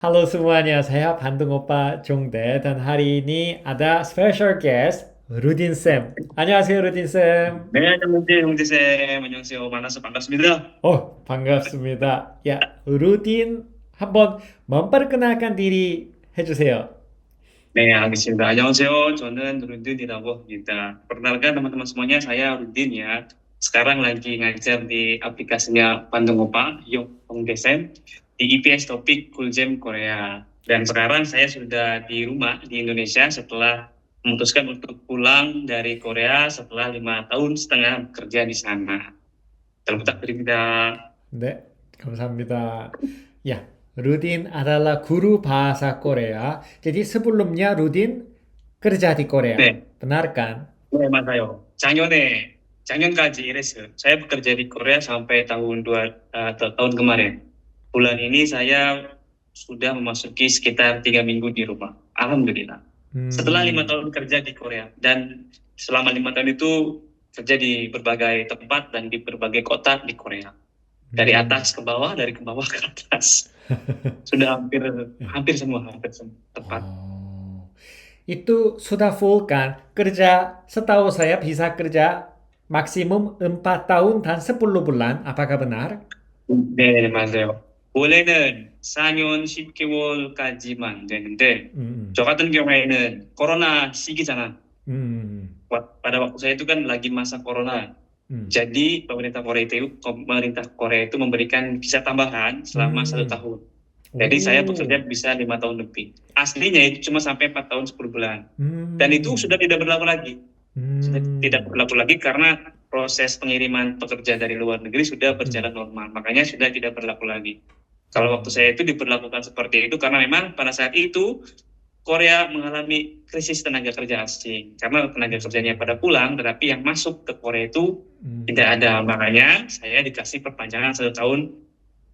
Halo semuanya, saya Bandung Opa Jongde dan hari ini ada special guest Rudin Sam. 안녕하세요, Rudin Sam. 네, 형제 쌤, 안녕하세요. 만나서 반갑습니다. 반갑습니다. Ya, Rudin 한번 memperkenalkan diri 해주세요. 네, 알겠습니다. 안녕하세요. 저는 룬딘이라고 합니다. perkenalkan teman-teman semuanya, saya Rundin ya. Sekarang lagi ngajar di aplikasinya Bandung Opa, Yuk Hongdesen, di IPS Topik Kuljem Korea. Dan sekarang saya sudah di rumah di Indonesia setelah memutuskan untuk pulang dari Korea setelah 5 tahun setengah kerja di sana. Selamat berita. 네, 감사합니다. Ya, Rudin adalah guru bahasa Korea. Jadi sebelumnya Rudin kerja di Korea. 네. Benar kan? 네, 맞아요. 작년까지 일했어요. saya bekerja di Korea sampai tahun kemarin. Bulan ini saya sudah memasuki sekitar 3 minggu di rumah. Alhamdulillah. Setelah 5 tahun kerja di Korea dan selama 5 tahun itu kerja di berbagai tempat dan di berbagai kota di Korea. Dari atas ke bawah, dari ke bawah ke atas. Sudah hampir hampir semua, hampir semua tempat. Oh, itu sudah full kan? Kerja, setahu saya bisa kerja maksimum 4 tahun dan 10 bulan. Apakah benar? 네, 맞아요. 원래는 4년 10개월까지만 되는데, Hmm, 저 같은 경우에는 코로나 시기잖아. hmm, Pada waktu saya itu kan lagi masa corona. hmm, Jadi pemerintah Korea itu memberikan visa tambahan selama 1 tahun. Jadi saya Oh, bekerja bisa 5 tahun lebih. Aslinya itu cuma sampai 4 tahun 10 bulan. Dan itu hmm, sudah tidak berlaku lagi. Sudah tidak hmm, berlaku lagi karena proses pengiriman pekerja dari luar negeri sudah hmm, berjalan normal. Makanya sudah tidak berlaku lagi. Kalau waktu saya itu diberlakukan seperti itu karena memang pada saat itu Korea mengalami krisis tenaga kerja asing karena tenaga kerjanya pada pulang, tetapi yang masuk ke Korea itu hmm, tidak ada. Makanya saya dikasih perpanjangan 1 tahun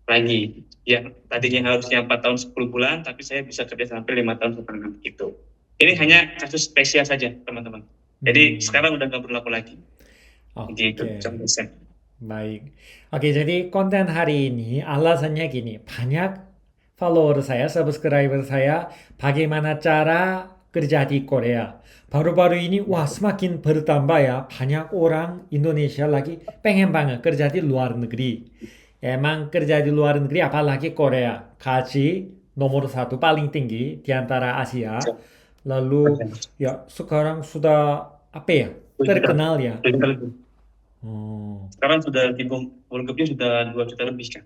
lagi. Yang tadinya harusnya 4 tahun 10 bulan, tapi saya bisa kerja sampai 5 tahun setengah gitu. Ini hanya kasus spesial saja, teman-teman. Jadi hmm. sekarang udah nggak berlaku lagi. Gitu, Oke, contohnya. baik. Oke, jadi konten hari ini alasannya gini. Banyak follower saya, subscriber saya, bagaimana cara kerja di Korea. Baru-baru ini, wah semakin bertambah ya. Banyak orang Indonesia lagi pengen banget kerja di luar negeri. Emang kerja di luar negeri, apalagi Korea. Gaji nomor satu paling tinggi di antara Asia. Lalu ya sekarang sudah apa ya? 2 juta, Terkenal ya. 2 juta lebih. Oh, Sekarang sudah timbul workupnya sudah 2 juta lebih kan.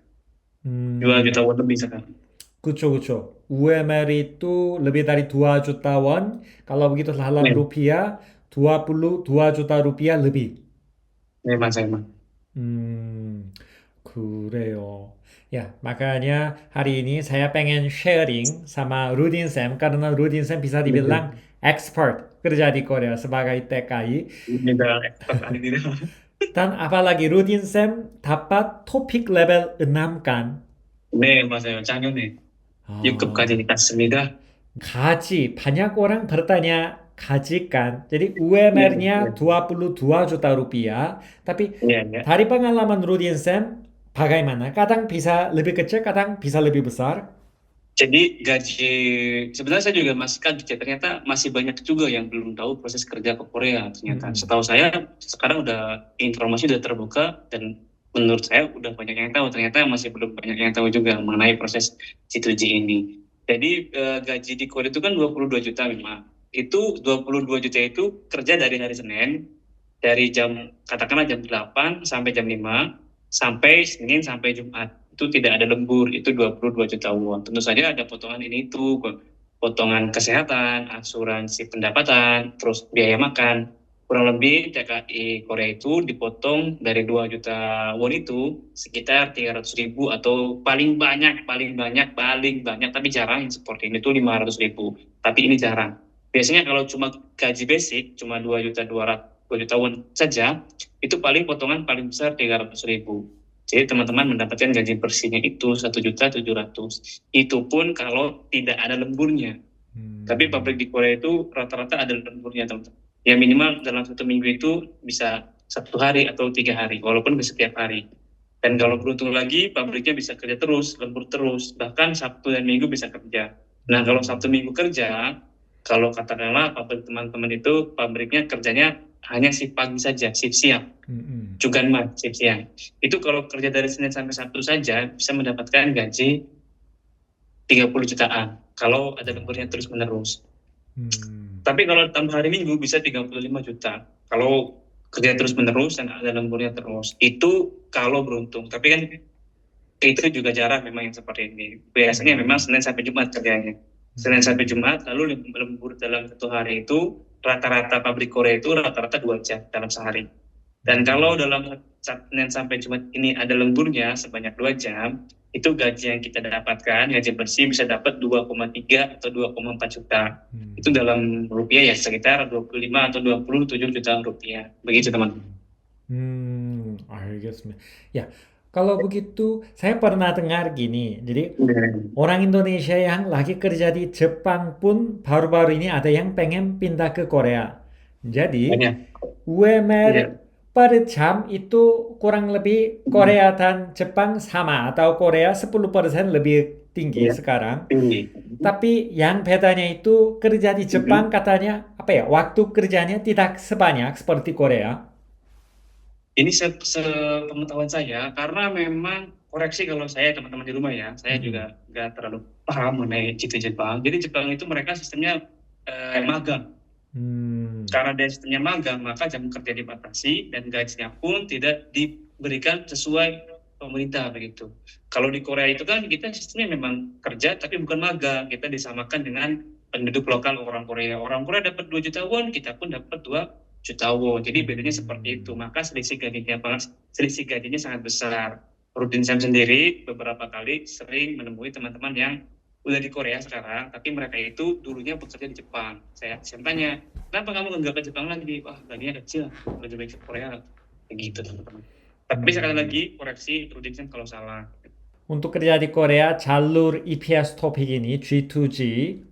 2 juta hmm, won lebih sekarang. 그쵸, 그쵸. UMR itu lebih dari 2 juta won. Kalau begitu dalam Nih, rupiah, 22 juta rupiah lebih. nih Mas Aiman. Hmm, 그래요. Ya, makanya hari ini saya pengen sharing sama Rudin Sam karena Rudin Sam bisa dibilang expert kerja di Korea sebagai TKI. Ini udah expert kali ini. Dan apalagi Rudin Sam dapat topik level 6 kan. 네, 맞아요. 작년에 아, 6급까지 땄습니다. gaji, banyak orang bertanya gaji kan. Jadi 네, UMR-nya 네, 22 juta rupiah. Tapi 네, 네. dari pengalaman Rudin Sam, bagaimana? Kadang bisa lebih kecil, kadang bisa lebih besar. Jadi gaji sebenarnya saya juga masih kaget ya, ternyata masih banyak juga yang belum tahu proses kerja ke Korea ternyata. Mm-mm. Setahu saya sekarang udah informasi udah terbuka dan menurut saya udah banyak yang tahu. Ternyata masih belum banyak yang tahu juga mengenai proses C2G ini. Jadi gaji di Korea itu kan 22 juta memang. Itu 22 juta itu kerja dari hari Senin dari jam katakanlah jam 8 sampai jam 5 sampai Senin sampai Jumat itu tidak ada lembur, itu 22 juta won. Tentu saja ada potongan ini itu, potongan kesehatan, asuransi pendapatan, terus biaya makan. Kurang lebih TKI Korea itu dipotong dari 2 juta won itu sekitar 300 ribu atau paling banyak, tapi jarang yang seperti ini tuh 500 ribu. Tapi ini jarang. Biasanya kalau cuma gaji basic, cuma 2 juta won saja, itu paling potongan paling besar 300 ribu. Jadi teman-teman mendapatkan gaji bersihnya itu 1.700.000. Itu pun kalau tidak ada lemburnya. Tapi pabrik Hmm. di Korea itu rata-rata ada lemburnya teman-teman. Ya minimal dalam 1 minggu itu bisa 1 hari atau 3 hari, walaupun bisa setiap hari. Dan kalau beruntung lagi, pabriknya bisa kerja terus, lembur terus, bahkan Sabtu dan Minggu bisa kerja. Nah, kalau Sabtu Minggu kerja, kalau katakanlah pabrik teman-teman itu pabriknya kerjanya hanya shift pagi saja, shift siang, juga shift siang. Itu kalau kerja dari Senin sampai Sabtu saja bisa mendapatkan gaji 30 jutaan kalau ada lemburnya terus-menerus. Tapi kalau tambah hari Minggu bisa 35 juta. Kalau kerja terus-menerus dan ada lemburnya terus. Itu kalau beruntung. Tapi kan itu juga jarang memang yang seperti ini. Biasanya memang Senin sampai Jumat kerjanya. Senin sampai Jumat, lalu lembur dalam satu hari itu, rata-rata pabrik Korea itu rata-rata 2 jam dalam sehari. Dan kalau dalam Senin sampai Jumat ini ada lemburnya sebanyak 2 jam, itu gaji yang kita dapatkan, gaji bersih bisa dapat 2,3 atau 2,4 juta. Itu dalam rupiah ya sekitar 25 atau 27 juta rupiah. Begitu teman. 알겠습니다. Ya, kalau begitu saya pernah dengar gini. Jadi orang Indonesia yang lagi kerja di Jepang pun baru-baru ini ada yang pengen pindah ke Korea. Jadi Banyak. UMR Iya. per jam itu kurang lebih Korea dan Jepang sama atau Korea 10% lebih tinggi Iya. sekarang. Tinggi. Tapi yang bedanya itu kerja di Jepang katanya apa ya? Waktu kerjanya tidak sebanyak seperti Korea. Ini sepengetahuan saya, karena memang koreksi kalau saya teman-teman di rumah ya, saya juga nggak terlalu paham mengenai Jitu Jepang. Jadi Jepang itu mereka sistemnya magang. Karena dia sistemnya magang, maka jam kerja dibatasi dan gajinya pun tidak diberikan sesuai pemerintah begitu. Kalau di Korea itu kan kita sistemnya memang kerja tapi bukan magang, kita disamakan dengan penduduk lokal orang Korea. Orang Korea dapat 2 juta won, kita pun dapat 2 juta won. Jadi bedanya seperti itu. Maka selisih gajinya sangat besar. Rudin Sam sendiri beberapa kali sering menemui teman-teman yang udah di Korea sekarang, tapi mereka itu dulunya bekerja di Jepang. Saya tanya, kenapa kamu nggak ke Jepang lagi? Wah, gajinya kecil, lebih baik ke Korea. Begitu teman-teman. Tapi sekali lagi, koreksi Rudin Sam kalau salah. Untuk kerja di Korea, jalur EPS topik ini G2G,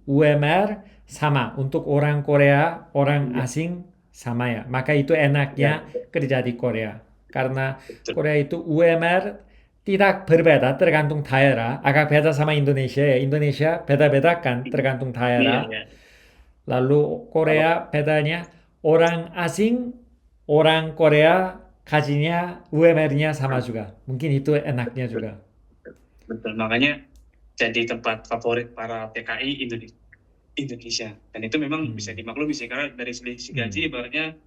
UMR sama. Untuk orang Korea, orang asing sama ya. Maka itu enaknya kerja di Korea. Karena Korea itu UMR tidak berbeda tergantung daerah. Agak beda sama Indonesia ya. Indonesia beda-beda kan tergantung daerah. Lalu Korea bedanya orang asing, orang Korea gajinya UMR-nya sama juga. Mungkin itu enaknya juga. Betul, makanya jadi tempat favorit para TKI Indonesia. Dan itu memang bisa dimaklumi sih, karena dari selisih gaji ibaratnya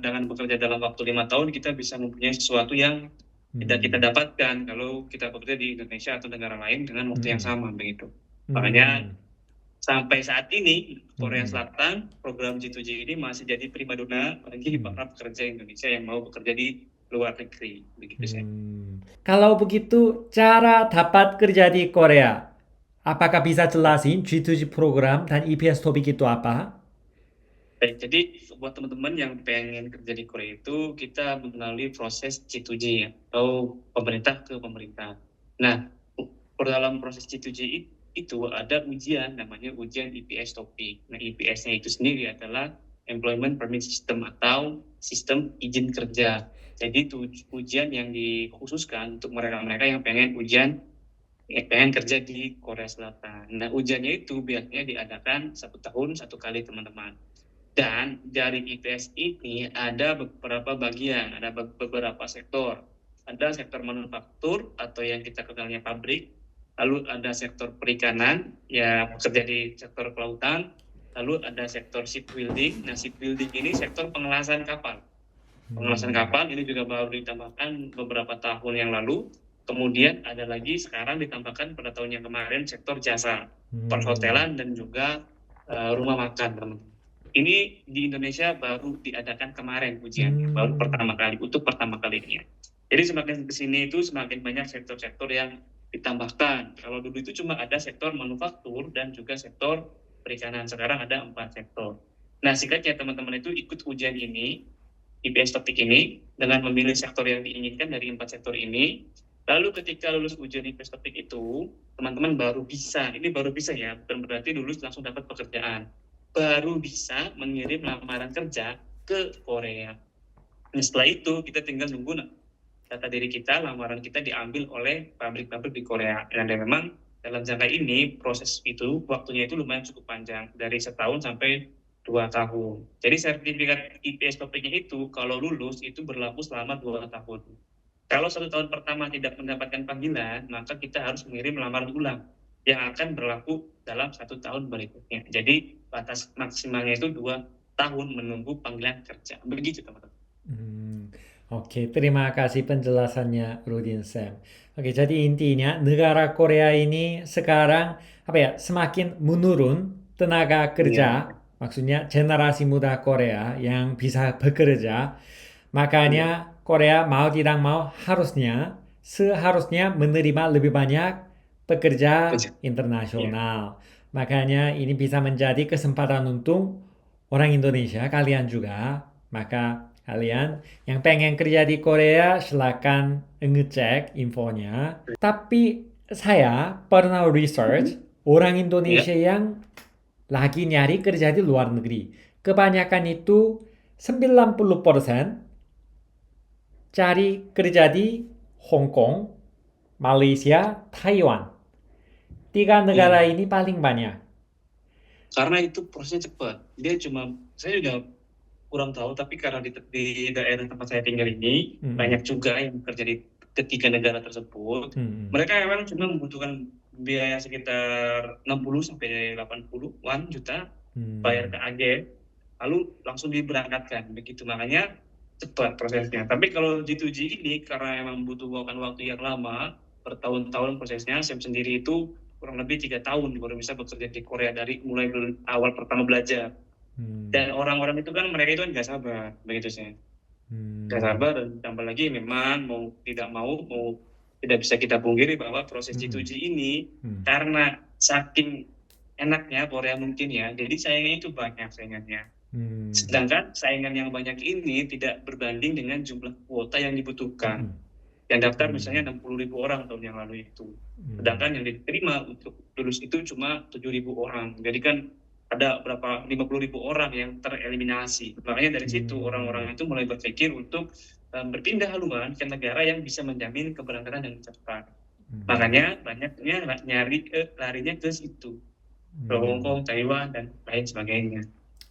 dengan bekerja dalam waktu 5 tahun kita bisa mempunyai sesuatu yang tidak kita dapatkan kalau kita bekerja di Indonesia atau negara lain dengan waktu yang sama begitu. Makanya sampai saat ini Korea Selatan program G2G ini masih jadi primadona bagi para pekerja Indonesia yang mau bekerja di luar negeri begitu sih. Kalau begitu cara dapat kerja di Korea, apakah bisa jelasin G2G program dan EPS topik itu apa? Baik, jadi buat teman-teman yang pengen kerja di Korea itu kita melalui proses G2G ya, atau pemerintah ke pemerintah. Nah, dalam proses G2G itu ada ujian namanya ujian EPS topik. Nah, EPS-nya itu sendiri adalah Employment Permit System atau sistem izin kerja. Jadi itu ujian yang dikhususkan untuk mereka-mereka yang pengen kerja di Korea Selatan. Nah, ujiannya itu biasanya diadakan 1 tahun 1 kali teman-teman. Dan dari IPS ini ada beberapa bagian, ada beberapa sektor. Ada sektor manufaktur atau yang kita kenalnya pabrik, lalu ada sektor perikanan, ya bekerja di sektor kelautan, lalu ada sektor shipbuilding. Nah, shipbuilding ini sektor pengelasan kapal. Pengelasan kapal ini juga baru ditambahkan beberapa tahun yang lalu. Kemudian ada lagi sekarang ditambahkan pada tahun yang kemarin sektor jasa, perhotelan dan juga rumah makan, teman-teman. Ini di Indonesia baru diadakan kemarin ujiannya, baru untuk pertama kalinya. Jadi semakin kesini itu semakin banyak sektor-sektor yang ditambahkan. Kalau dulu itu cuma ada sektor manufaktur dan juga sektor perikanan, sekarang ada 4 sektor. Nah, singkatnya teman-teman itu ikut ujian ini, IPS topik ini, dengan memilih sektor yang diinginkan dari 4 sektor ini. Lalu ketika lulus ujian IPS topik itu, teman-teman baru bisa ya, bukan berarti lulus langsung dapat pekerjaan. Baru bisa mengirim lamaran kerja ke Korea. Nah, setelah itu kita tinggal nunggu data diri kita, lamaran kita diambil oleh pabrik-pabrik di Korea. Dan memang dalam jangka ini proses itu waktunya itu lumayan cukup panjang, dari setahun sampai 2 tahun. Jadi sertifikat IPS-nya itu kalau lulus itu berlaku selama 2 tahun. Kalau 1 tahun pertama tidak mendapatkan panggilan, maka kita harus mengirim lamaran ulang yang akan berlaku dalam 1 tahun berikutnya. Jadi batas maksimalnya itu 2 tahun menunggu panggilan kerja. Begitu teman-teman. Oke, terima kasih penjelasannya Rudin Sam. Oke, jadi intinya negara Korea ini sekarang semakin menurun tenaga kerja, maksudnya generasi muda Korea yang bisa bekerja. Makanya Korea mau tidak mau seharusnya menerima lebih banyak pekerja internasional. Makanya ini bisa menjadi kesempatan untuk orang Indonesia, kalian juga. Maka kalian yang pengen kerja di Korea silakan ngecek infonya. Tapi saya pernah research orang Indonesia yang lagi nyari kerja di luar negeri. Kebanyakan itu 90% cari kerja di Hong Kong, Malaysia, Taiwan. 3 negara ini paling banyak. Karena itu prosesnya cepat. Saya juga kurang tahu, tapi karena di daerah tempat saya tinggal ini banyak juga yang bekerja di ketiga negara tersebut. Mereka memang cuma membutuhkan biaya sekitar 60 sampai 80-an juta bayar ke agen, lalu langsung diberangkatkan begitu. Makanya cepat prosesnya. Tapi kalau G2G ini karena memang butuhkan waktu yang lama, bertahun-tahun prosesnya. Saya sendiri itu kurang lebih 3 tahun baru bisa bekerja di Korea dari mulai awal pertama belajar. Dan orang-orang itu kan mereka itu kan nggak sabar, begitu sih. Nggak sabar, dan tambah lagi memang mau tidak bisa kita pungkiri bahwa proses G2G ini karena saking enaknya Korea mungkin ya, jadi saingannya itu banyak saingannya. Sedangkan saingan yang banyak ini tidak berbanding dengan jumlah kuota yang dibutuhkan. Yang daftar misalnya 60.000 orang tahun yang lalu itu. Sedangkan yang diterima untuk lulus itu cuma 7.000 orang. Jadi kan ada berapa 50.000 orang yang tereliminasi. Makanya dari situ orang-orang itu mulai berpikir untuk berpindah haluan ke negara yang bisa menjamin keberangkatan yang cepat. Makanya banyaknya larinya ke situ. Ke Hong Kong, Taiwan, dan lain sebagainya.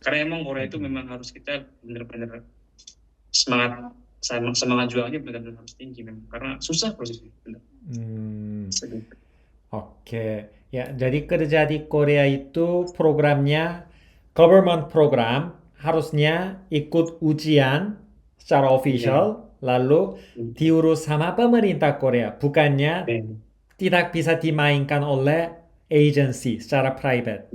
Karena emang Korea itu memang harus kita benar-benar semangat jualnya benar-benar harus tinggi memang, karena susah prosesnya. Oke, ya jadi kerja di Korea itu programnya government program, harusnya ikut ujian secara official, lalu diurus sama pemerintah Korea, bukannya tidak bisa dimainkan oleh agency secara private.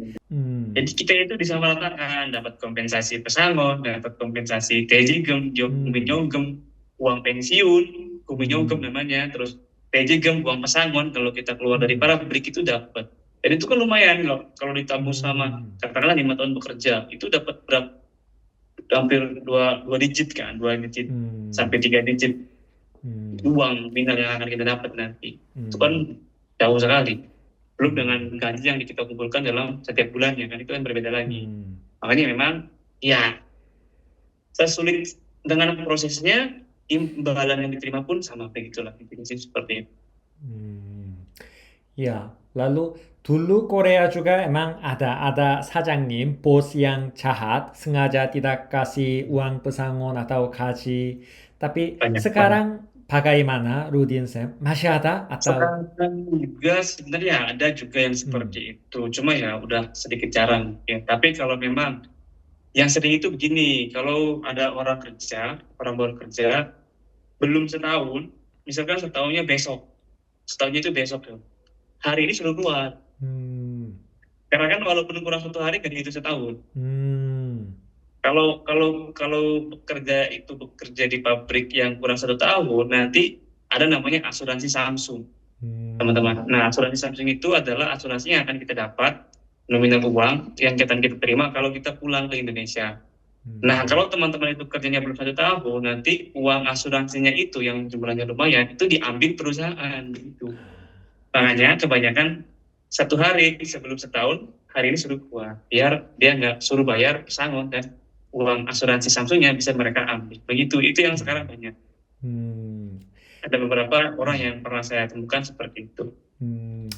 Jadi kita itu disamaratakan, dapat kompensasi pesangon, dapat kompensasi tejigem, kuminyogem, uang pensiun, kuminyogem namanya, terus tejigem, uang pesangon, kalau kita keluar dari pabrik itu dapat. Dan itu kan lumayan kalau ditabung sama katakanlah 5 tahun bekerja, itu dapat berapa? Hampir 2 digit kan, 2 digit sampai 3 digit uang nominal yang akan kita dapat nanti. Itu kan jauh sekali. Belum dengan gaji yang kita kumpulkan dalam setiap bulannya, kan itu kan berbeda lagi. Makanya memang ya sesulit dengan prosesnya, imbalan yang diterima pun sama begitulah, seperti itu. Ya, lalu dulu Korea juga emang ada sa장님, bos yang jahat, sengaja tidak kasih uang pesangon atau gaji. Tapi sekarang bagaimana Rudin Sam? Masih ada atau? Sekarang juga sebenarnya ada juga yang seperti itu, cuma ya udah sedikit jarang ya. Tapi kalau memang yang sering itu begini, kalau ada orang baru kerja belum setahun, misalkan setahunnya setahunnya itu besok tuh, hari ini sudah keluar. Karena kan walaupun kurang 1 hari kan itu setahun. Kalau bekerja di pabrik yang kurang 1 tahun, nanti ada namanya asuransi Samsung, teman-teman. Nah, asuransi Samsung itu adalah asuransi yang akan kita dapat nominal uang yang akan kita terima kalau kita pulang ke Indonesia. Nah, kalau teman-teman itu kerjanya belum 1 tahun, nanti uang asuransinya itu yang jumlahnya lumayan itu diambil perusahaan gitu. Makanya kebanyakan 1 hari sebelum setahun, hari ini suruh keluar, biar dia nggak suruh bayar pesangon dan uang asuransi Samsungnya bisa mereka ambil. Begitu, itu yang sekarang banyak. ada beberapa orang yang pernah saya temukan seperti itu. Hmm.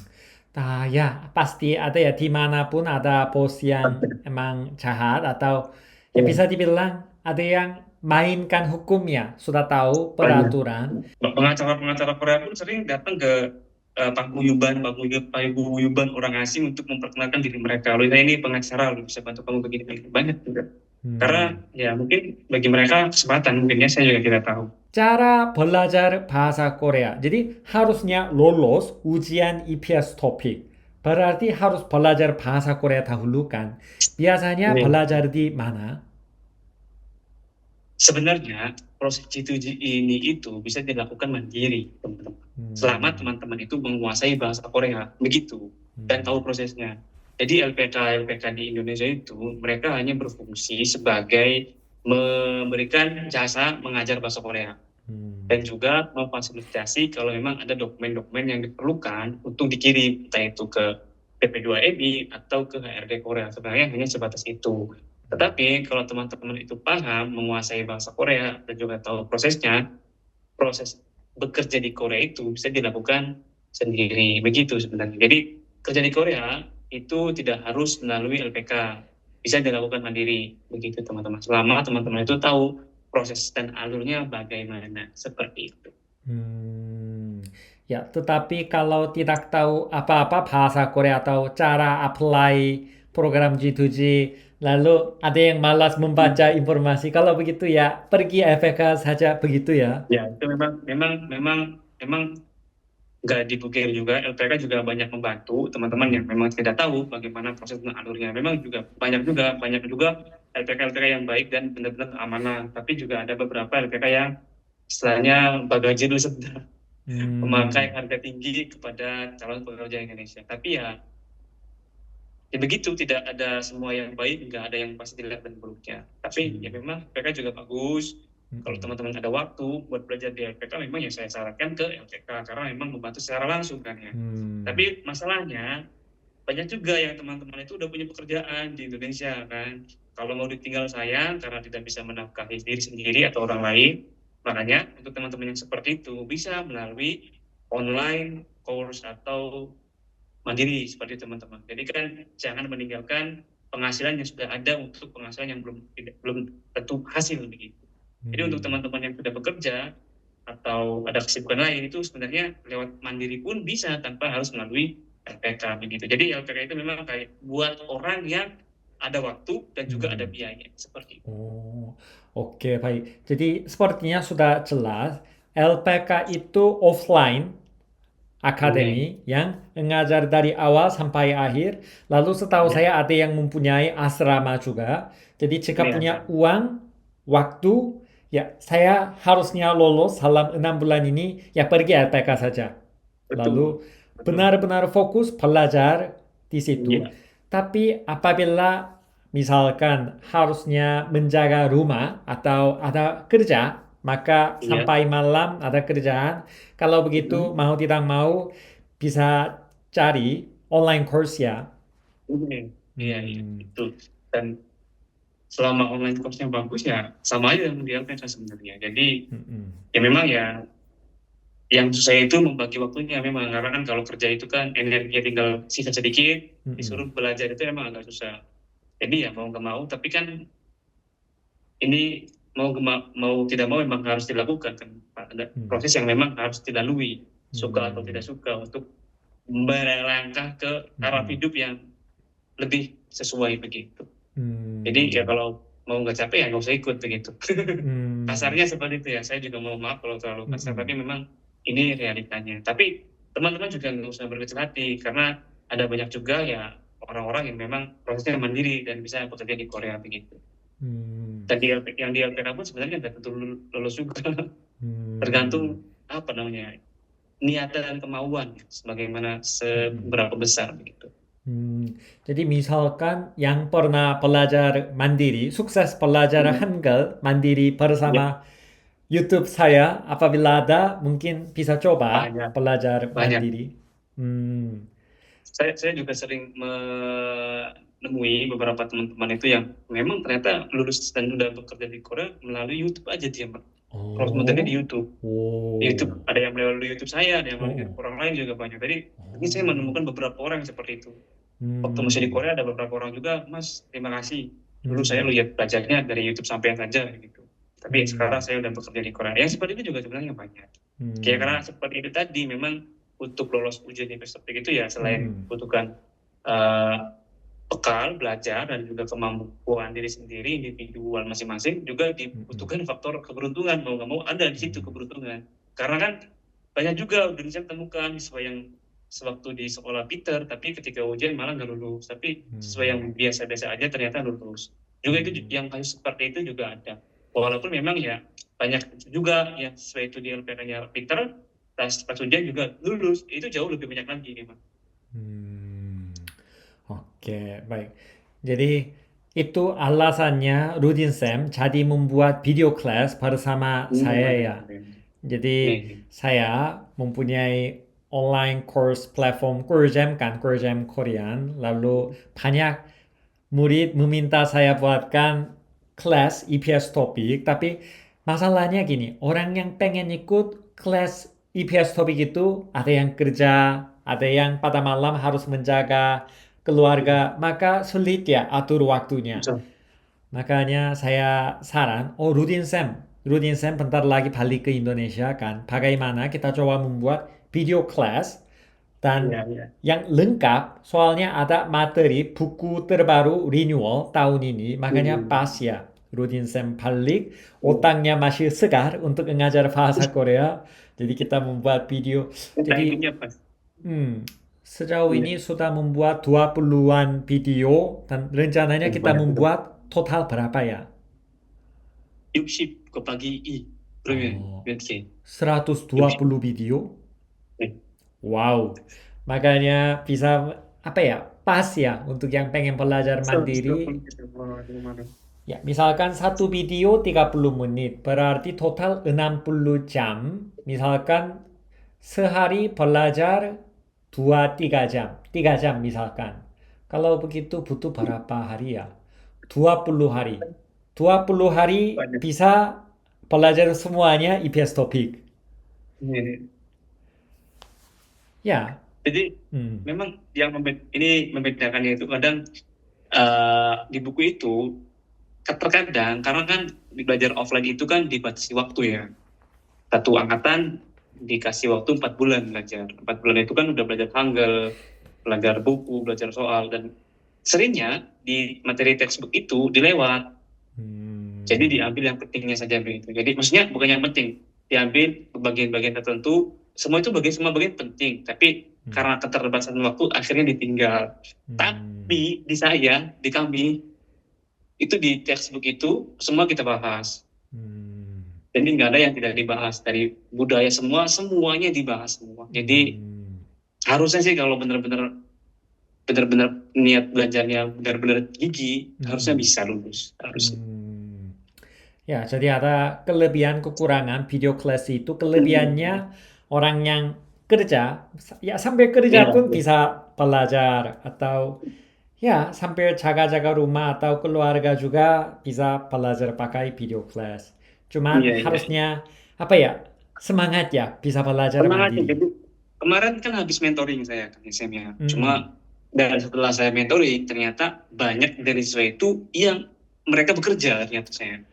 Ya, pasti ada ya dimanapun ada bos yang emang jahat atau ya bisa dibilang ada yang mainkan hukumnya, sudah tahu Banyak. peraturan. Pengacara-pengacara Korea pun sering datang ke paguyuban orang asing untuk memperkenalkan diri mereka. Loh, saya ini pengacara, loh, bisa bantu kamu begini, begini. Banyak juga. Karena Hmm. ya mungkin bagi mereka kesempatan, mungkin ya saya juga tidak tahu. Cara belajar bahasa Korea. Jadi harusnya lolos ujian IPS topik. Berarti harus belajar bahasa Korea dahulu kan. Biasanya Ini belajar di mana? sebenarnya proses G2G ini itu bisa dilakukan mandiri, teman-teman. Selama Hmm. teman-teman itu menguasai bahasa Korea, begitu, dan tahu Hmm. prosesnya. Jadi LPK di Indonesia itu mereka hanya berfungsi sebagai memberikan jasa mengajar bahasa Korea Hmm. dan juga memfasilitasi kalau memang ada dokumen-dokumen yang diperlukan untuk dikirim, entah itu ke PP2MI atau ke HRD Korea. Sebenarnya hanya sebatas itu. Tetapi kalau teman-teman itu paham, menguasai bahasa Korea, dan juga tahu prosesnya, proses bekerja di Korea itu bisa dilakukan sendiri. Begitu sebenarnya. Jadi kerja di Korea itu tidak harus melalui LPK. Bisa dilakukan mandiri. Begitu teman-teman. Selama teman-teman itu tahu proses dan alurnya bagaimana. Seperti itu. Hmm, ya, tetapi kalau tidak tahu apa-apa bahasa Korea atau cara apply program G2G, lalu ada yang malas membaca informasi. Kalau begitu ya pergi FK saja begitu ya. Ya, itu memang nggak dipungkiri juga, LPK juga banyak membantu teman-teman yang memang tidak tahu bagaimana proses dan alurnya. Memang juga banyak juga LPK yang baik dan benar-benar amanah. Tapi juga ada beberapa LPK yang istilahnya bagajin sedang memakai Hmm, harga tinggi kepada calon pekerja Indonesia. Tapi ya begitu, tidak ada semua yang baik, nggak ada yang pasti dilihat dan buruknya. Tapi ya hmm, memang LPK juga bagus. Kalau hmm, teman-teman ada waktu buat belajar di LPK, memang ya saya sarankan ke LPK karena memang membantu secara langsung kan ya. hmm, Tapi masalahnya banyak juga yang teman-teman itu udah punya pekerjaan di Indonesia kan. Kalau mau ditinggal sayang karena tidak bisa menafkahi diri sendiri atau orang lain, makanya untuk teman-teman yang seperti itu bisa melalui online course atau mandiri seperti teman-teman. Jadi kan jangan meninggalkan penghasilan yang sudah ada untuk penghasilan yang belum tentu hasil begitu. Jadi untuk hmm, teman-teman yang sudah bekerja atau ada kesibukan lain itu sebenarnya lewat mandiri pun bisa tanpa harus melalui LPK begitu. Jadi LPK itu memang kayak buat orang yang ada waktu dan juga ada hmm. biaya seperti itu. Oh, oke, baik. Jadi sepertinya sudah jelas, LPK itu offline Oke. akademi yang mengajar dari awal sampai akhir. Lalu setahu Ya, saya ada yang mempunyai asrama juga. Jadi jika ya, punya uang, waktu, ya saya harusnya lolos dalam 6 bulan ini, ya pergi LPK saja. betul, Lalu betul. benar-benar fokus belajar di situ. Ya, Tapi apabila misalkan harusnya menjaga rumah atau ada kerja, maka ya. sampai malam ada kerjaan. Kalau begitu Mhm. mau tidak mau bisa cari online course ya. Oke. Iya, iya, Hmm, betul. Dan selama online course-nya bagus ya sama aja yang di LPK sebenarnya. Jadi hmm, hmm, ya memang ya yang susah itu membagi waktunya memang karena kan kalau kerja itu kan energinya tinggal sisa sedikit, hmm, hmm, disuruh belajar itu emang agak susah. Jadi ya mau nggak mau, tapi kan ini mau tidak mau memang harus dilakukan kan. Ada hmm, proses yang memang harus dilalui, suka atau tidak hmm, suka untuk melangkah ke hmm, arah hmm, hidup yang lebih sesuai begitu. Jadi ya hmm, kalau mau nggak capek ya nggak usah ikut begitu. hmm, Kasarnya seperti itu ya. Saya juga mau maaf kalau terlalu hmm, kasar, hmm, tapi memang ini realitanya. Tapi teman-teman juga nggak usah berkecil hati karena ada banyak juga ya orang-orang yang memang prosesnya mandiri dan bisa bekerja di Korea begitu. hmm, Dan yang di LPK pun sebenarnya nggak tentu lulus juga. hmm, Tergantung apa namanya niatan dan kemauan sebagaimana hmm. seberapa besar begitu. Jadi misalkan yang pernah belajar mandiri, sukses belajar Hmm. Hangul mandiri Ya, bersama YouTube saya, apabila ada mungkin bisa coba banyak belajar banyak. mandiri. Hmm, Saya juga sering menemui beberapa teman-teman itu yang memang ternyata lulus dan udah bekerja di Korea melalui YouTube aja dia, Mbak. Cross materinya di Oh. YouTube. YouTube Oh. ada yang melalui YouTube saya, ada yang melalui Oh. orang lain juga banyak. Tadi ini saya Oh. menemukan beberapa orang yang seperti itu. Waktu masih di Hmm. Korea ada beberapa orang juga, Mas, terima kasih. Dulu saya Hmm. lihat belajarnya dari YouTube sampean saja gitu. Tapi sekarang Hmm. saya udah bekerja di Korea. Yang seperti itu juga sebenarnya banyak. Kayak karena Hmm. seperti itu tadi, memang untuk lolos ujian Inklusive itu ya selain Hmm. butuhkan eh, bekal belajar dan juga kemampuan diri sendiri individual masing-masing, juga Hmm. dibutuhkan faktor keberuntungan. Mau nggak mau ada di situ keberuntungan. Karena kan banyak juga udah saya temukan siswa yang sewaktu di sekolah pinter, tapi ketika ujian malah nggak lulus. Tapi siswa yang Hmm. biasa-biasa aja ternyata lulus. Juga itu yang kasus seperti itu juga ada. Walaupun memang ya banyak juga yang siswa itu di LPK-nya pinter, pas ujian juga lulus. Itu jauh lebih banyak lagi memang. Hmm. Oke, baik. Jadi itu alasannya Rudin Sam jadi membuat video class bersama saya ya. Jadi Nih, saya mempunyai online course platform Kurjam kan, Kurjam Korean. Lalu banyak murid meminta saya buatkan kelas IPS topik, tapi masalahnya gini, orang yang pengen ikut kelas IPS topik itu ada yang kerja, ada yang pada malam harus menjaga keluarga, maka sulit ya atur waktunya. bisa. Makanya saya saran, oh Rudin Sam bentar lagi balik ke Indonesia kan, bagaimana kita coba membuat video class Iya, dan iya. yang lengkap, soalnya ada materi buku terbaru renewal tahun ini, makanya pas Hmm. ya. Rudin Sam balik, otaknya masih segar untuk mengajar bahasa Korea. Jadi kita membuat video. Jadi Timingnya pas. hmm, sejauh Iya. ini sudah membuat 20-an video dan rencananya kita Banyak itu. membuat total berapa ya? Yuk shift ke pagi I. Premium. Oh, Oke. Yuk shift. 120 video. Eh, Wow. Makanya bisa apa ya? Pas ya untuk yang pengen belajar mandiri. 120 gitu. Wah, gimana? Ya, misalkan satu video 30 menit, berarti total 60 jam. Misalkan sehari belajar 2-3 jam. 3 jam misalkan. Kalau begitu butuh berapa hari ya? 20 hari. 20 hari Banyak. bisa belajar semuanya IPS topik. Ini. Ya. Jadi Hmm. memang yang ini membedakannya itu kadang di buku itu terkadang karena kan belajar offline itu kan dibatasi waktu ya. Satu angkatan dikasih waktu 4 bulan belajar. 4 bulan itu kan udah belajar Hangul, belajar buku, belajar soal, dan seringnya di materi textbook itu dilewat. Jadi Hmm. diambil yang pentingnya saja begitu. Jadi maksudnya bukan yang penting, diambil bagian-bagian tertentu. Semua itu semua bagian penting, tapi karena keterbatasan waktu akhirnya ditinggal. Hmm. Tapi di kami itu di textbook itu semua kita bahas. Hmm. Jadi nggak ada yang tidak dibahas, dari budaya semuanya dibahas semua. Jadi Hmm. harusnya sih kalau benar-benar niat belajarnya benar-benar gigi, harusnya Hmm. bisa lulus. Harus. Hmm. Ya, jadi ada kelebihan kekurangan video kelas itu. Hmm. Kelebihannya orang yang kerja, ya sambil kerja Iya, pun iya. bisa belajar atau ya sambil jaga-jaga rumah atau keluarga juga bisa belajar pakai video kelas. Cuman Iya, iya. harusnya apa ya? Semangat ya bisa belajar Semangat ya. mandiri. Jadi kemarin kan habis mentoring saya kan SM-nya. Hmm. Cuma dan setelah saya mentoring ternyata banyak dari siswa itu yang mereka bekerja ternyata saya.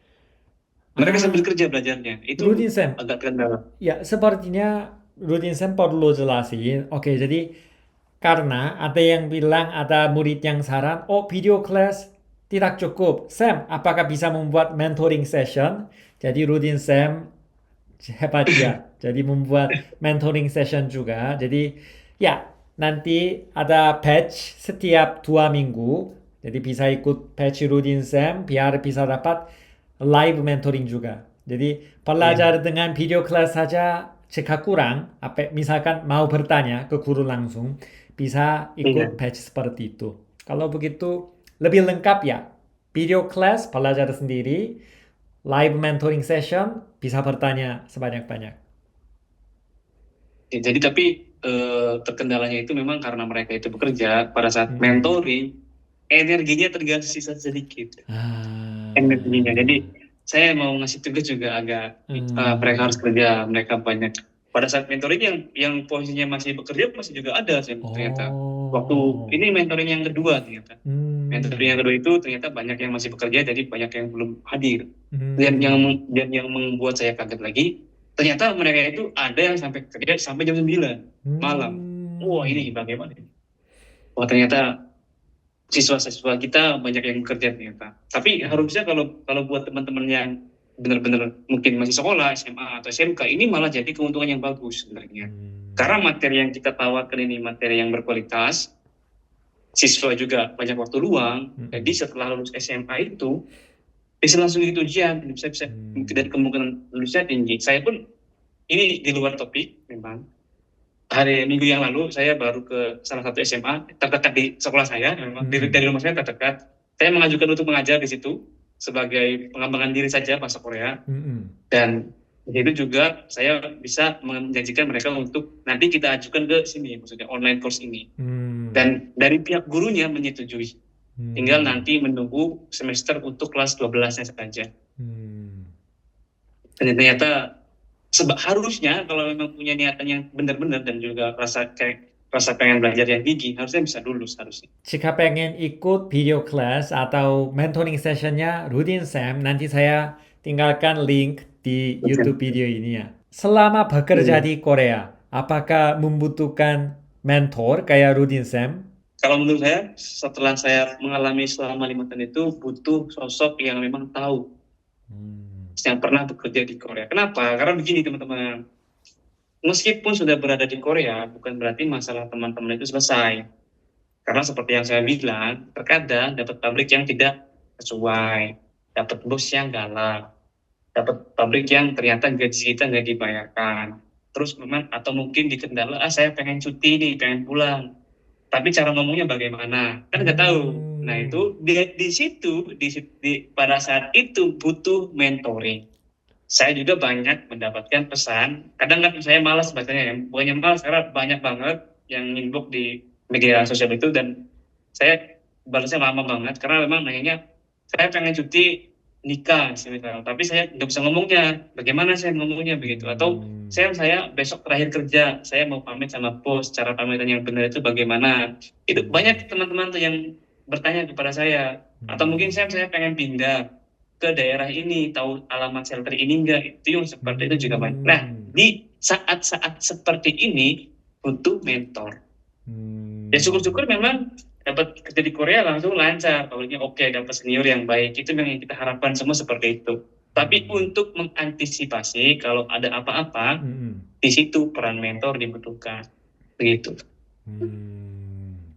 Mereka sambil Ah, kerja belajarnya. Itu Rudin Sam. agak kendala. Ya, sepertinya Rudin Sam perlu jelasin. Oke, jadi karena ada yang bilang ada murid yang saran, oh video class tidak cukup. Sam, apakah bisa membuat mentoring session? Jadi Rudin Sam hebat ya. Jadi membuat mentoring session juga. Jadi ya nanti ada batch setiap 2 minggu. Jadi bisa ikut batch Rudin Sam biar bisa dapat live mentoring juga. Jadi Iya. belajar dengan video class saja jika kurang, apa, misalkan mau bertanya ke guru langsung, bisa ikut Iya. batch seperti itu. Kalau begitu lebih lengkap ya. Video class belajar sendiri, live mentoring session, bisa bertanya sebanyak-banyak. Ya, jadi tapi terkendalanya itu memang karena mereka itu bekerja pada saat Hmm. mentoring energinya tergantung sisa sedikit Ah, energinya. Jadi saya mau ngasih tugas juga agak mereka harus Hmm. kerja, mereka banyak. Pada saat mentoring yang posisinya masih bekerja masih juga ada ternyata. Waktu Oh. ini mentoring yang kedua ternyata. Mentoring yang Hmm. kedua itu ternyata banyak yang masih bekerja, jadi banyak yang belum hadir. Hmm. Dan yang membuat saya kaget lagi, ternyata mereka itu ada yang sampai kerja sampai jam 9 malam. Wah, ini Hmm. bagaimana? Wah, ternyata siswa-siswa kita banyak yang bekerja ternyata. Tapi harusnya kalau kalau buat teman-teman yang benar-benar mungkin masih sekolah, SMA atau SMK, ini malah jadi keuntungan yang bagus sebenarnya. Hmm. Karena materi yang kita tawarkan ini materi yang berkualitas, siswa juga banyak waktu luang, jadi Hmm. setelah lulus SMA itu bisa langsung ikut ujian, bisa dan Hmm. kemungkinan lulusnya tinggi. Saya pun ini di luar topik memang. Hari Minggu yang lalu saya baru ke salah satu SMA terdekat di sekolah saya, memang Hmm. dari rumah saya terdekat. Saya mengajukan untuk mengajar di situ sebagai pengembangan diri saja bahasa Korea, Hmm. dan di situ juga saya bisa menjanjikan mereka untuk nanti kita ajukan ke sini, maksudnya online course ini. Hmm. Dan dari pihak gurunya menyetujui. Tinggal Hmm. nanti menunggu semester untuk kelas 12-nya saja. Hmm. Dan ternyata harusnya kalau memang punya niatan yang benar-benar dan juga rasa pengen belajar yang gigi, harusnya bisa lulus harusnya. Jika pengen ikut video class atau mentoring sessionnya Rudin Sam, nanti saya tinggalkan link di YouTube video ini ya. Selama bekerja Hmm. di Korea, apakah membutuhkan mentor kayak Rudin Sam? Kalau menurut saya, setelah saya mengalami selama 5 tahun itu, butuh sosok yang memang tahu, Hmm. yang pernah bekerja di Korea. Kenapa? Karena begini teman-teman, meskipun sudah berada di Korea, bukan berarti masalah teman-teman itu selesai. Karena seperti yang saya bilang, terkadang dapat pabrik yang tidak sesuai, dapat bos yang galak, dapat pabrik yang ternyata gaji kita nggak dibayarkan. Terus memang atau mungkin di kendala, saya pengen cuti nih, pengen pulang. Tapi cara ngomongnya bagaimana? Kan nggak tahu. Nah Hmm. itu di situ, pada saat itu butuh mentoring. Saya juga banyak mendapatkan pesan. Kadang kan saya malas bacanya ya, bukannya malas karena banyak banget yang inbox di media sosial itu, dan saya balasnya lama banget karena memang nanyanya saya pengen cuti nikah misal, tapi saya nggak bisa ngomongnya. Bagaimana saya ngomongnya begitu? Atau Hmm. saya besok terakhir kerja, saya mau pamit sama bos. Cara pamitan yang benar itu bagaimana? Itu Hmm. banyak teman-teman tuh yang bertanya kepada saya. Atau mungkin Hmm. saya pengen pindah ke daerah ini, tahu alamat shelter ini enggak? Itu yang seperti itu juga banyak. Nah, Hmm. di saat-saat seperti ini butuh mentor. Ya Hmm. syukur-syukur memang dapat kerja di Korea langsung lancar, kalau ini oke, dapat senior yang baik, itu yang kita harapkan semua seperti itu. Tapi Hmm. untuk mengantisipasi kalau ada apa-apa, Hmm. di situ peran mentor dibutuhkan. Begitu. Hmm.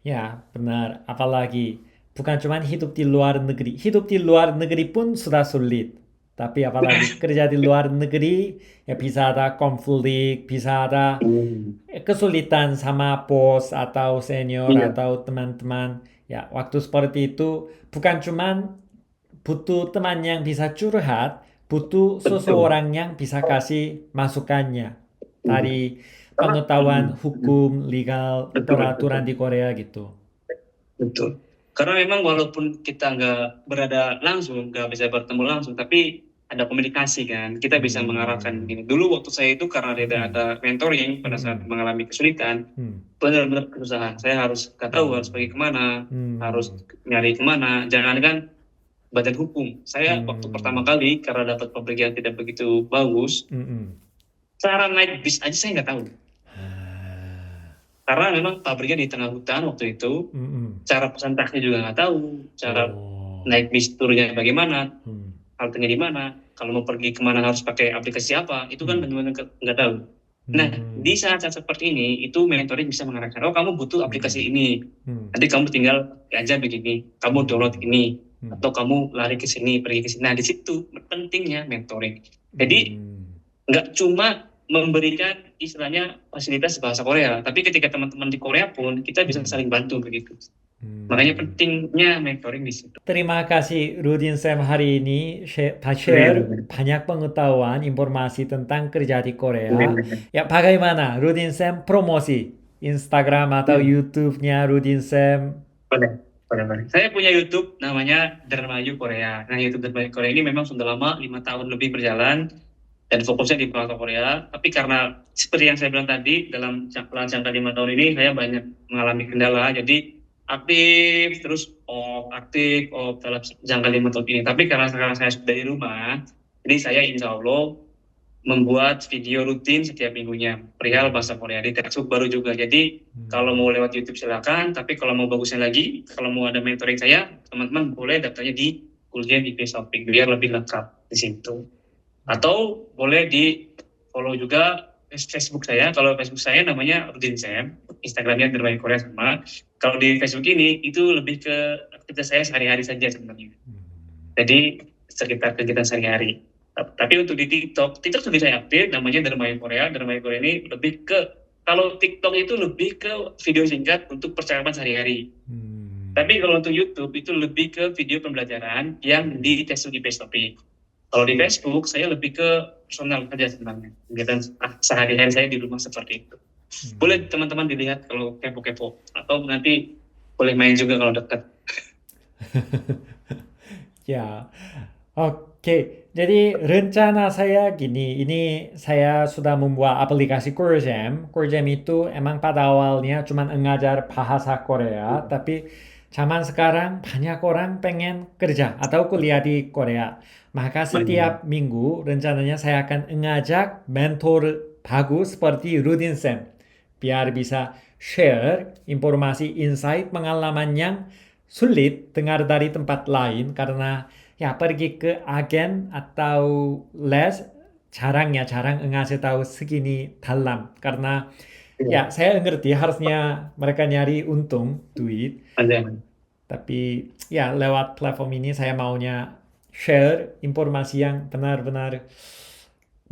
Ya, benar. Apalagi bukan cuma hidup di luar negeri. Hidup di luar negeri pun sudah sulit. Tapi apalagi kerja di luar negeri, ya bisa ada konflik, bisa ada Hmm. kesulitan sama bos atau senior Iya, atau teman-teman. Ya, waktu seperti itu bukan cuma butuh teman yang bisa curhat, butuh betul. seseorang yang bisa kasih masukannya Iya. dari Karena, pengetahuan hukum, legal, betul, betul. peraturan di Korea gitu. Betul. Karena memang walaupun kita nggak berada langsung, nggak bisa bertemu langsung, tapi ada komunikasi kan. Kita bisa mengarahkan Hmm. gini. Dulu waktu saya itu karena tidak Hmm. ada mentoring pada saat Hmm. mengalami kesulitan, Hmm. benar-benar kesusahan. Saya harus nggak tahu harus pergi kemana, harus Hmm. nyari kemana. Jangankan badan hukum. Saya waktu pertama Hmm. kali karena dapat pabrik yang tidak begitu bagus, Hmm. Hmm. cara naik bis aja saya nggak tahu. Ah. Karena memang pabriknya di tengah hutan waktu itu, Hmm. Hmm. cara pesan taksi juga nggak tahu, cara Oh. naik bis turunnya bagaimana, Hmm. haltenya di mana, kalau mau pergi kemana harus pakai aplikasi apa, itu kan Hmm. benar-benar nggak tahu. Nah, di Hmm. saat-saat seperti ini, itu mentoring bisa mengarahkan, oh kamu butuh Hmm. aplikasi ini, Hmm. nanti kamu tinggal aja begini, kamu download Hmm. ini, Hmm. atau kamu lari ke sini, pergi ke sini. Nah, di situ pentingnya mentoring. Jadi, Hmm. nggak cuma memberikan istilahnya fasilitas bahasa Korea, tapi ketika teman-teman di Korea pun, kita bisa Hmm. saling bantu begitu. Makanya Hmm. pentingnya mentoring di situ. Terima kasih Rudin Sam hari ini share Amin. banyak pengetahuan informasi tentang kerja di Korea. Amin. Ya bagaimana Rudin Sam promosi Instagram atau Ya, YouTube-nya Rudin Sam? boleh. Benar-benar. Saya punya YouTube namanya Dermayu Korea. Nah, YouTube Dermayu Korea ini memang sudah lama, 5 tahun lebih berjalan dan fokusnya di bahasa Korea. Tapi karena seperti yang saya bilang tadi, dalam jangka 5 tahun ini saya banyak mengalami kendala. Jadi aktif terus aktif dalam jangka 5 tahun ini. Tapi karena sekarang saya sudah di rumah, jadi saya insya Allah membuat video rutin setiap minggunya perihal bahasa Korea di textbook baru juga. Jadi kalau mau lewat YouTube silakan, tapi kalau mau bagusnya lagi, kalau mau ada mentoring saya, teman-teman boleh daftarnya di Kuliah di Topik biar lebih lengkap di situ. Atau boleh di follow juga Facebook saya. Kalau Facebook saya namanya Rudin Sam, Instagramnya Dermayu Korea sama. Kalau di Facebook ini itu lebih ke aktivitas saya sehari-hari saja sebenarnya. Jadi sekitar kegiatan sehari-hari. Tapi untuk di TikTok lebih saya update namanya Dermayu Korea. Dermayu Korea ini lebih ke, kalau TikTok itu lebih ke video singkat untuk percakapan sehari-hari. Tapi kalau untuk YouTube itu lebih ke video pembelajaran yang di textbook di Topik. Kalau di Facebook saya lebih ke personal saja sebenarnya. Kegiatan sehari-hari saya di rumah seperti itu. Boleh teman-teman dilihat kalau kepo-kepo, atau nanti boleh main juga kalau dekat. Ya, oke. Jadi rencana saya gini, ini saya sudah membuat aplikasi Kurjam. Kurjam itu emang pada awalnya cuma mengajar bahasa Korea, tapi zaman sekarang banyak orang pengen kerja atau kuliah di Korea. Maka setiap minggu rencananya saya akan mengajak mentor bagus seperti Rudin Sam. Biar bisa share informasi insight pengalaman yang sulit dengar dari tempat lain karena ya pergi ke agen atau les jarang ngasih tahu segini dalam karena ya saya ngerti harusnya mereka nyari untung duit tapi ya lewat platform ini saya maunya share informasi yang benar-benar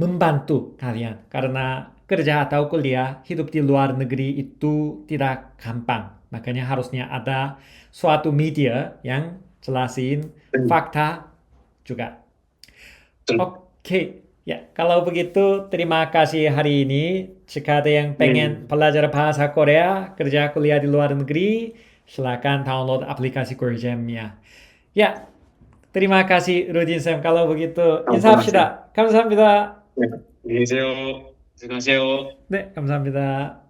membantu kalian karena kerja atau kuliah hidup di luar negeri itu tidak gampang. Makanya harusnya ada suatu media yang jelasin fakta juga. Oke, ya kalau begitu terima kasih hari ini. Jika ada yang pengen belajar bahasa Korea, kerja kuliah di luar negeri, silakan download aplikasi Kurjamnya. Ya, terima kasih Rudin Sam. kalau begitu 인사합시다. 감사합니다. 안녕히 계세요. 안녕하세요. 네, 감사합니다.